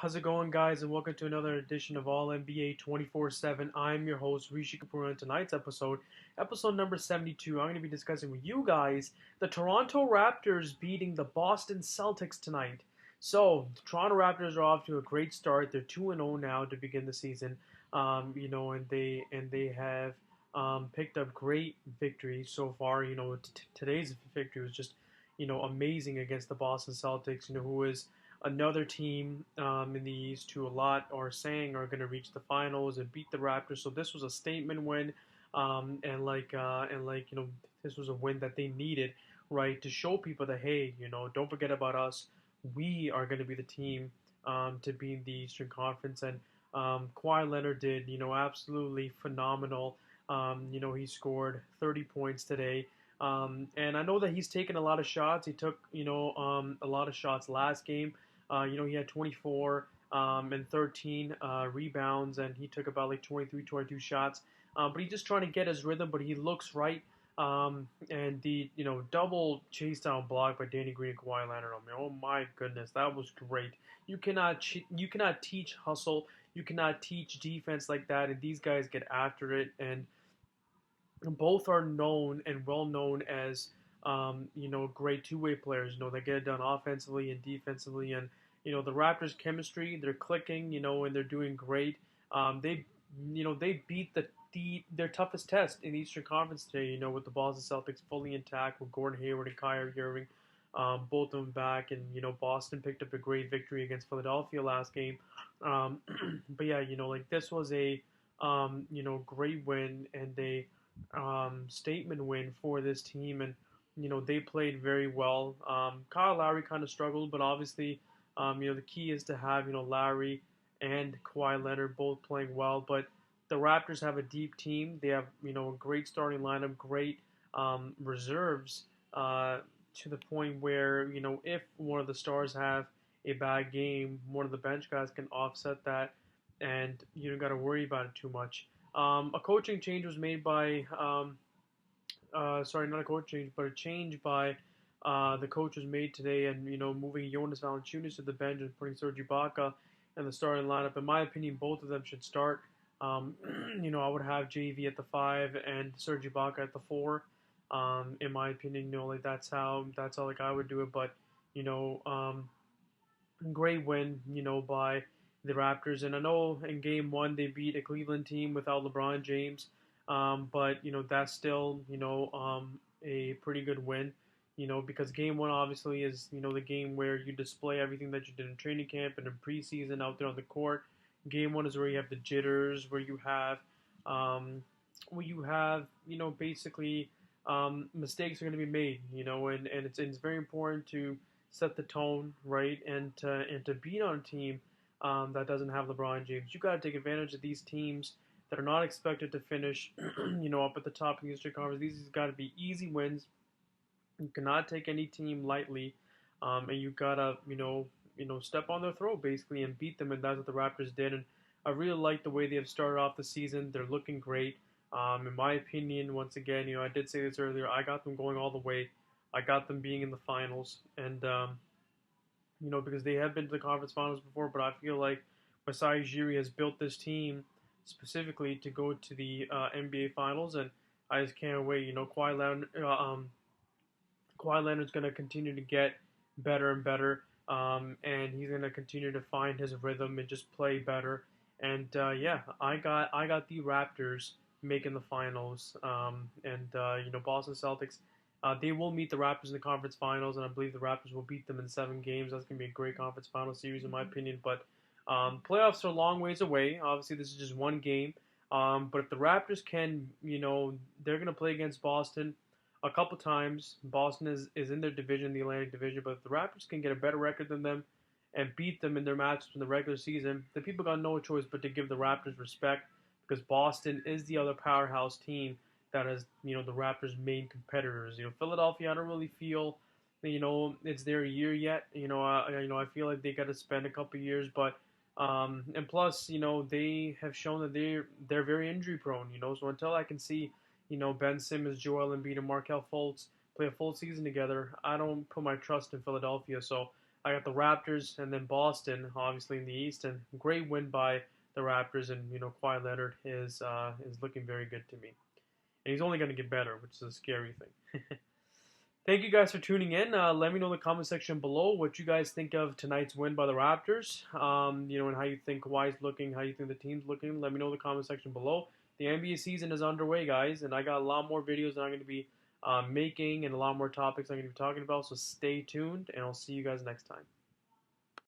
How's it going, guys? And welcome to another edition of All NBA 24/7. I'm your host, Rishi Kapoor. And tonight's episode number 72, I'm going to be discussing with you guys the Toronto Raptors beating the Boston Celtics tonight. So, the Toronto Raptors are off to a great start. They're 2-0 now to begin the season. And they have picked up great victories so far. Today's victory was just amazing against the Boston Celtics. Who is another team in the East who a lot are saying are going to reach the finals and beat the Raptors. So this was a statement win, and this was a win that they needed, right, to show people that hey, don't forget about us. We are going to be the team to be in the Eastern Conference, and Kawhi Leonard did absolutely phenomenal. He scored 30 points today. And I know that he's taken a lot of shots. He took, a lot of shots last game. He had 24 and 13 rebounds, and he took about like 23, 22 shots. But he's just trying to get his rhythm, but he looks right. And the double chase down block by Danny Green and Kawhi Leonard. I mean, oh my goodness, that was great. You cannot teach hustle. You cannot teach defense like that, and these guys get after it. And both are known and well known as great two-way players. They get it done offensively and defensively, and the Raptors' chemistry, they're clicking, and they're doing great. They beat their toughest test in the Eastern Conference today. With the Boston Celtics fully intact, with Gordon Hayward and Kyrie Irving, both of them back, and Boston picked up a great victory against Philadelphia last game. But yeah, this was a great win and a statement win for this team, and they played very well. Kyle Lowry kind of struggled, but obviously, the key is to have Lowry and Kawhi Leonard both playing well. But the Raptors have a deep team. They have a great starting lineup, great reserves to the point where if one of the stars have a bad game, one of the bench guys can offset that, and you don't got to worry about it too much. A coaching change was made by, sorry, not a coaching change, but a change by the coach was made today, and moving Jonas Valanciunas to the bench and putting Serge Ibaka in the starting lineup. In my opinion, both of them should start. I would have JV at the 5 and Serge Ibaka at the 4. In my opinion, that's how I would do it. But great win, by the Raptors. And I know in Game 1 they beat a Cleveland team without LeBron James, but that's still a pretty good win. Because Game 1 obviously is the game where you display everything that you did in training camp and in preseason out there on the court. Game 1 is where you have the jitters, where you have basically mistakes are going to be made, and it's very important to set the tone right and to beat on a team that doesn't have LeBron James. You got to take advantage of these teams that are not expected to finish, up at the top of the Eastern Conference. These have got to be easy wins. You cannot take any team lightly, and you gotta step on their throat basically and beat them, and that's what the Raptors did. And I really like the way they have started off the season. They're looking great. In my opinion, once again, I did say this earlier. I got them going all the way. I got them being in the finals, and because they have been to the conference finals before, but I feel like Masai Ujiri has built this team specifically to go to the NBA finals, and I just can't wait. Kawhi Leonard's going to continue to get better and better, and he's going to continue to find his rhythm and just play better. And I got the Raptors making the finals, and Boston Celtics. They will meet the Raptors in the conference finals, and I believe the Raptors will beat them in 7 games. That's going to be a great conference final series, in my opinion. But playoffs are a long ways away. Obviously, this is just one game. But if the Raptors can, they're going to play against Boston a couple times. Boston is in their division, the Atlantic Division. But if the Raptors can get a better record than them and beat them in their matches in the regular season, then people got no choice but to give the Raptors respect, because Boston is the other powerhouse team that is, the Raptors' main competitors. Philadelphia, I don't really feel, it's their year yet. I feel like they got to spend a couple years, but and plus, they have shown that they're very injury prone. So until I can see, Ben Simmons, Joel Embiid, and Markelle Fultz play a full season together, I don't put my trust in Philadelphia. So I got the Raptors and then Boston, obviously in the East, and great win by the Raptors. And Kawhi Leonard is looking very good to me, and he's only going to get better, which is a scary thing. Thank you guys for tuning in. Let me know in the comment section below what you guys think of tonight's win by the Raptors. And how you think Kawhi's looking, how you think the team's looking. Let me know in the comment section below. The NBA season is underway, guys, and I got a lot more videos that I'm going to be making and a lot more topics I'm going to be talking about. So stay tuned, and I'll see you guys next time.